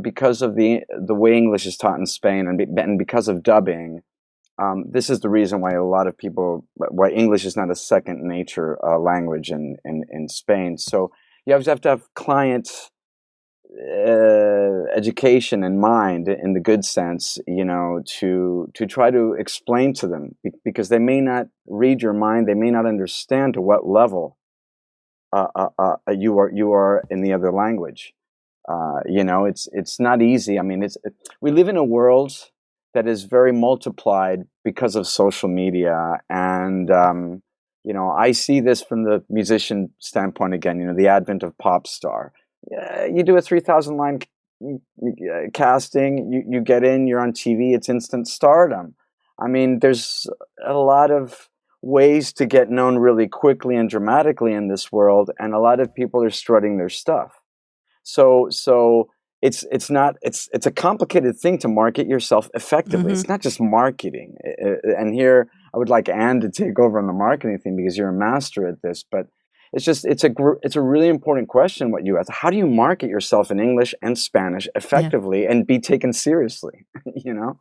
because of the way English is taught in Spain, and because of dubbing, this is the reason why why English is not a second nature language in Spain. So you have to have client education in mind, in the good sense, to try to explain to them, because they may not read your mind, they may not understand to what level you are in the other language. It's not easy. I mean, we live in a world that is very multiplied because of social media, and I see this from the musician standpoint again. The advent of pop star. You do a 3,000 line casting, you get in, you're on TV, it's instant stardom. I mean, there's a lot of ways to get known really quickly and dramatically in this world, and a lot of people are strutting their stuff. So it's a complicated thing to market yourself effectively. It's not just marketing. And here I would like Anne to take over on the marketing thing, because you're a master at this, but it's a really important question what you asked. How do you market yourself in English and Spanish effectively and be taken seriously?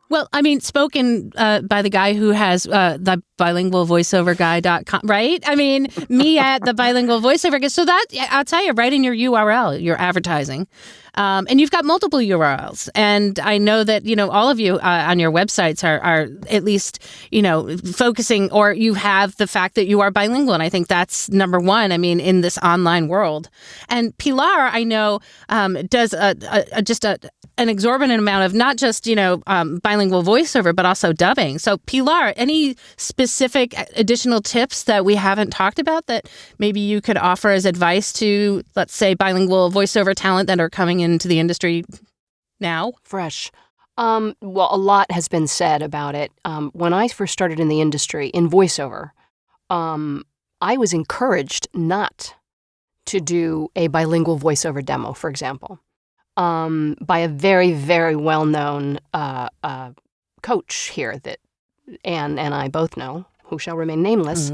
Well, I mean, spoken by the guy who has the bilingualvoiceoverguy.com, right? I mean, me at the bilingual voiceover guy. So that, I'll tell you, right in your URL, your advertising. And you've got multiple URLs. And I know that, all of you on your websites are at least, focusing, or you have the fact that you are bilingual. And I think that's number one, in this online world. And Pilar, I know, does an exorbitant amount of not just, bilingual voiceover, but also dubbing. So Pilar, any specific additional tips that we haven't talked about that maybe you could offer as advice to, let's say, bilingual voiceover talent that are coming into the industry now? Fresh. Well, a lot has been said about it. When I first started in the industry, in voiceover, I was encouraged not to do a bilingual voiceover demo, for example, by a very, very well-known coach here that Anne and I both know, who shall remain nameless,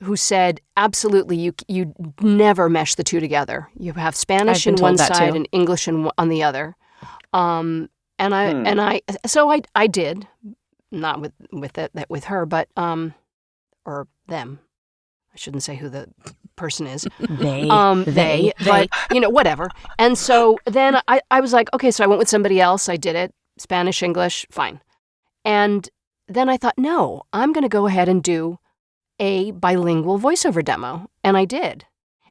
who said, absolutely, you never mesh the two together. You have Spanish in one side and English on the other. So I did, not with her, but or them. I shouldn't say who the person is. They. But whatever. And so then I was like, okay, so I went with somebody else. I did it, Spanish, English, fine. And then I thought, no, I'm going to go ahead and do a bilingual voiceover demo. And I did.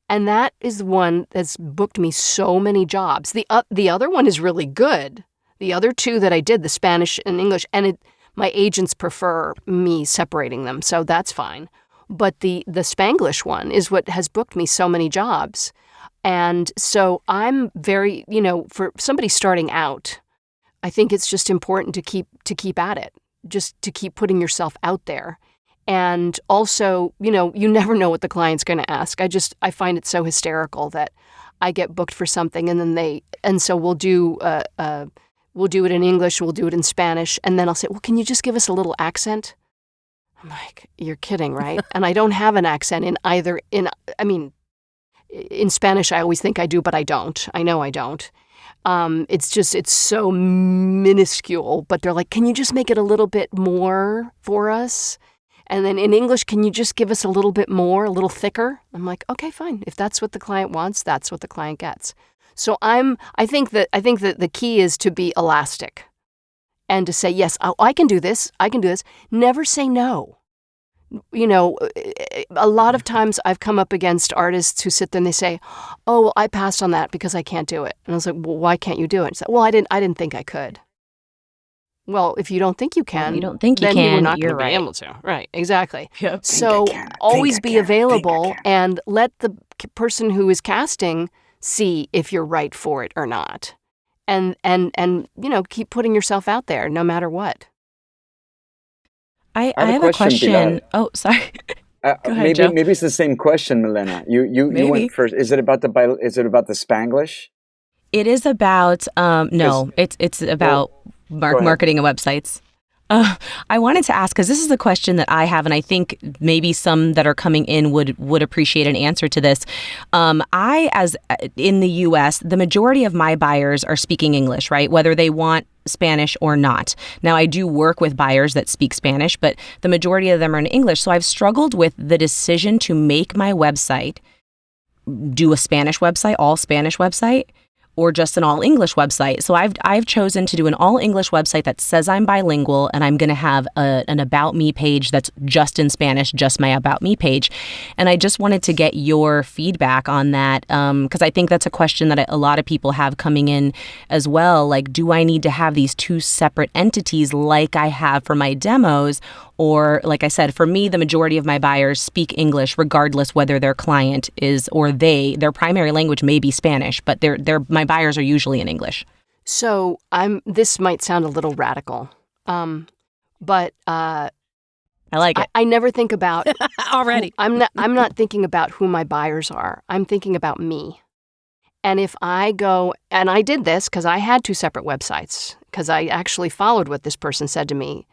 And that is the one that's booked me so many jobs. The other one is really good. The other two that I did, the Spanish and English, and my agents prefer me separating them, so that's fine. But the Spanglish one is what has booked me so many jobs. And so I'm very, for somebody starting out, I think it's just important to keep at it, just to keep putting yourself out there. And also, you never know what the client's going to ask. I find it so hysterical that I get booked for something and so we'll do it in English, we'll do it in Spanish, and then I'll say, well, can you just give us a little accent? I'm like, you're kidding, right? And I don't have an accent in Spanish, I always think I do, but I don't. I know I don't. It's so minuscule, but they're like, can you just make it a little bit more for us? And then in English, can you just give us a little bit more, a little thicker? I'm like, okay, fine. If that's what the client wants, that's what the client gets. So I think that the key is to be elastic and to say, yes, I can do this. I can do this. Never say no. A lot of times I've come up against artists who sit there and they say, oh, well, I passed on that because I can't do it. And I was like, well, why can't you do it? And said, well, I didn't think I could. Well, if you don't think you can, then you're not going to be able to. Right, exactly. Yep. So always be available and let the person who is casting see if you're right for it or not. And keep putting yourself out there no matter what. I have a question. Oh, sorry. Go ahead, Joe. Maybe it's the same question, Milena. You went first. Is it about the Spanglish? It is about no. It's about marketing and websites. I wanted to ask, because this is a question that I have, and I think maybe some that are coming in would appreciate an answer to this. In the U.S., the majority of my buyers are speaking English, right? Whether they want Spanish or not. Now, I do work with buyers that speak Spanish, but the majority of them are in English. So I've struggled with the decision to make my website do a Spanish website, all Spanish website, or just an all-English website. So I've chosen to do an all-English website that says I'm bilingual, and I'm going to have an About Me page that's just in Spanish, just my About Me page. And I just wanted to get your feedback on that, because I think that's a question that a lot of people have coming in as well. Like, do I need to have these two separate entities like I have for my demos? Or, like I said, for me, the majority of my buyers speak English, regardless whether their client is or their primary language may be Spanish, but my buyers are usually in English. So this might sound a little radical, but I like it. I never think about already. I'm not thinking about who my buyers are. I'm thinking about me. And if I go, and I did this because I had two separate websites, because I actually followed what this person said to me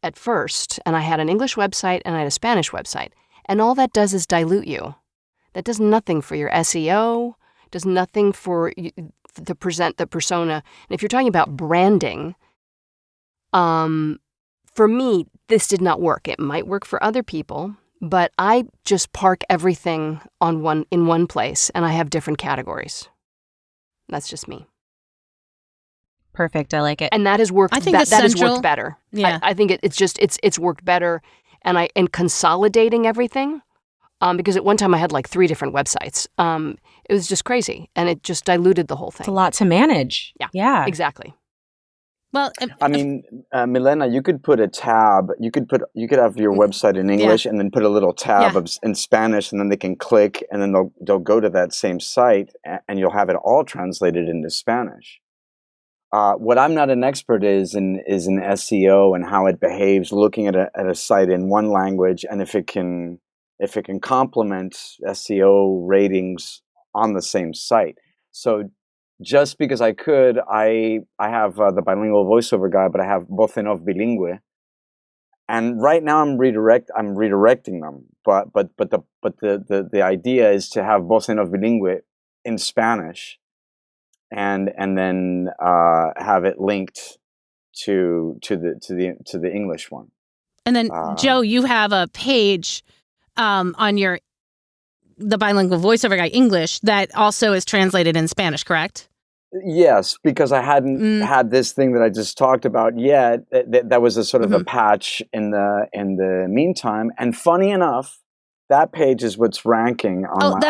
at first, and I had an English website and I had a Spanish website. And all that does is dilute you. That does nothing for your SEO, does nothing for the persona. And if you're talking about branding, for me, this did not work. It might work for other people, but I just park everything in one place, and I have different categories. That's just me. Perfect. I like it. And that has worked. I think that has worked better. Yeah. I think it's worked better, and consolidating everything, because at one time I had like 3 different websites. It was just crazy, and it just diluted the whole thing. It's a lot to manage. Yeah. Exactly. Well, I mean, Milena, you could put a tab. You could have your website in English, and then put a little tab in Spanish, and then they can click, and then they'll go to that same site, and you'll have it all translated into Spanish. What I'm not an expert is in SEO and how it behaves, looking at a site in one language, and if it can complement SEO ratings on the same site. So just because I have the bilingual voiceover guy, but I have Voces Bilingüe, and right now I'm redirecting them. But the idea is to have Voces Bilingüe in Spanish, and then have it linked to the English one. And then Joe, you have a page on the bilingual voiceover guy English that also is translated in Spanish, correct? Yes, because I hadn't had this thing that I just talked about yet. That was a sort of a patch in the meantime. And funny enough, that page is what's ranking on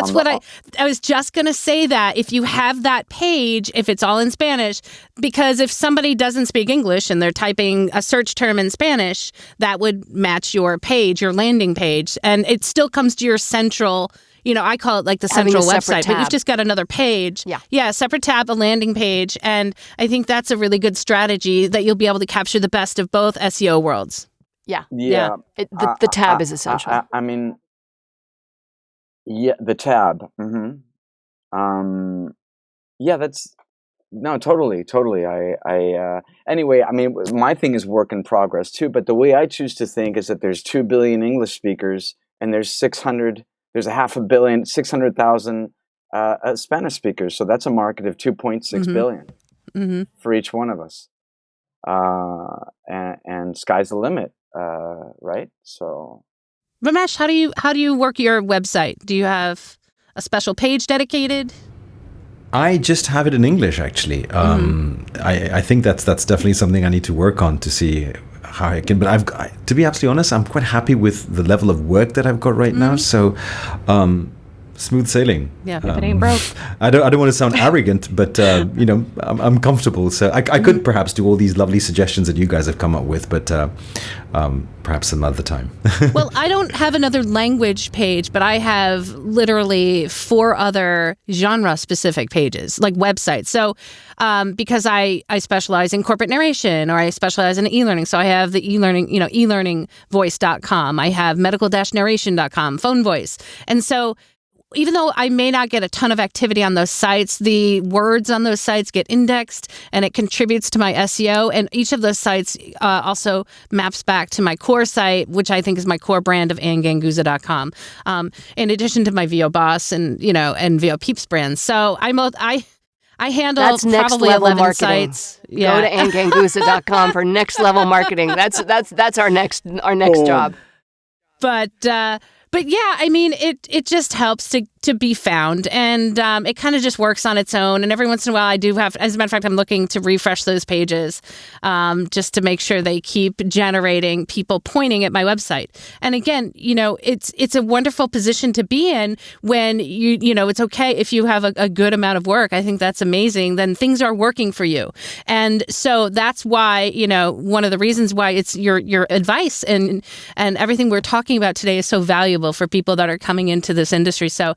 I was just going to say that if you have that page, if it's all in Spanish, because if somebody doesn't speak English and they're typing a search term in Spanish, that would match your page, your landing page, and it still comes to your central, I call it like the Having central a separate website, but you've tab. just got another page. Yeah. A separate tab, a landing page. And I think that's a really good strategy that you'll be able to capture the best of both SEO worlds. Yeah. Yeah. The tab is essential. I mean, yeah, the tab. Yeah, that's no, totally. Anyway, I mean, my thing is work in progress too. But the way I choose to think is that there's 2 billion English speakers, and there's 600,000 Spanish speakers. So that's a market of 2.6 billion for each one of us. And sky's the limit, right? So, Ramesh, how do you work your website? Do you have a special page dedicated? I just have it in English, actually. I think that's definitely something I need to work on to see how I can. But to be absolutely honest, I'm quite happy with the level of work that I've got right now. So, smooth sailing. Yeah, if it ain't broke. I don't want to sound arrogant, but I'm comfortable. So I could perhaps do all these lovely suggestions that you guys have come up with, but perhaps another time. Well, I don't have another language page, but I have literally 4 other genre-specific pages, like websites. So because I specialize in corporate narration, or I specialize in e-learning. So I have the e-learning, elearningvoice.com. I have medical-narration.com, phone voice. And so even though I may not get a ton of activity on those sites, the words on those sites get indexed, and it contributes to my SEO. And each of those sites also maps back to my core site, which I think is my core brand of AnneGanguza.com. In addition to my VO Boss and VO Peeps brands. So I handle That's next probably level 11 marketing. sites. Go to AnneGanguza.com for next level marketing. That's our next job. But yeah, I mean, it just helps to be found, and it kind of just works on its own. And every once in a while, I do have, as a matter of fact, I'm looking to refresh those pages just to make sure they keep generating people pointing at my website. And again, it's a wonderful position to be in when it's okay if you have a good amount of work. I think that's amazing. Then things are working for you, and so that's why one of the reasons why it's your advice and everything we're talking about today is so valuable for people that are coming into this industry. So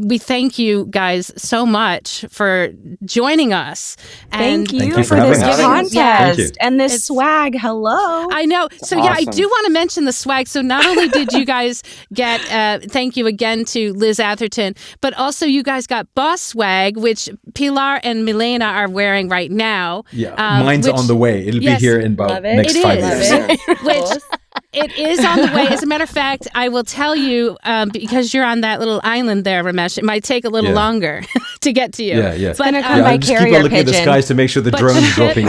we thank you guys so much for joining us. Thank Thank you you for for this having us. Thank you. contest and this swag. Hello. I know. So yeah, I Awesome. do want to mention the swag. So not only did you guys get, thank you again to Liz Atherton, but also you guys got Boss swag, which Pilar and Milena are wearing right now. Yeah, mine's which- on the way. It'll yes, be here in about love it. next It 5 is. years. Which it is on the way. As a matter of fact, I will tell you, because you're on that little island there, Ramesh, it might take a little Yeah. longer to get to you. Yeah. But, gonna come Yeah, by I just keep carrier on looking at the pigeon. skies to make sure the But drone's ship- dropping.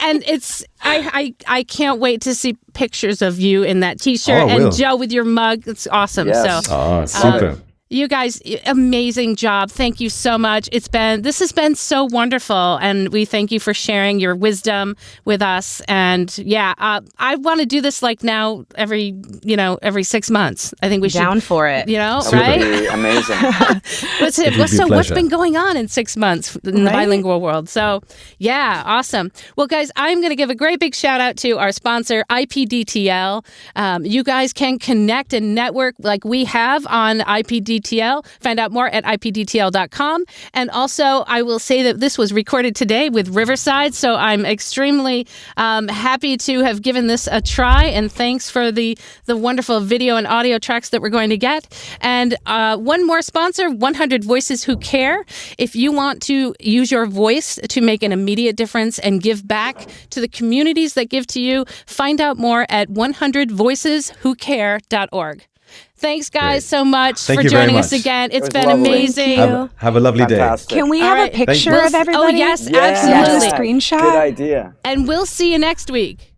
and it's I can't wait to see pictures of you in that t-shirt Oh, I and will. Joe with your mug. It's awesome. Yes. So Oh, super. you guys, amazing job. Thank you so much. This has been so wonderful, and we thank you for sharing your wisdom with us. And yeah, I want to do this like now every 6 months. I think we should Down for it. That would right? be amazing. What's It would be a what's pleasure. been going on in 6 months in the bilingual world? So yeah, awesome. Well, guys, I'm going to give a great big shout out to our sponsor, IPDTL. You guys can connect and network like we have on IPDTL. Find out more at ipdtl.com. And also, I will say that this was recorded today with Riverside, so I'm extremely happy to have given this a try. And thanks for the wonderful video and audio tracks that we're going to get. And one more sponsor, 100 Voices Who Care. If you want to use your voice to make an immediate difference and give back to the communities that give to you, find out more at 100voiceswhocare.org. Thanks, guys, Great. so much Thank for you very joining us much. again. It's was been lovely. amazing. Have a lovely day. Fantastic. Can we All have right. a picture Thank you. of everybody? Oh, yes, Yeah, absolutely. Screenshot? Good idea. And we'll see you next week.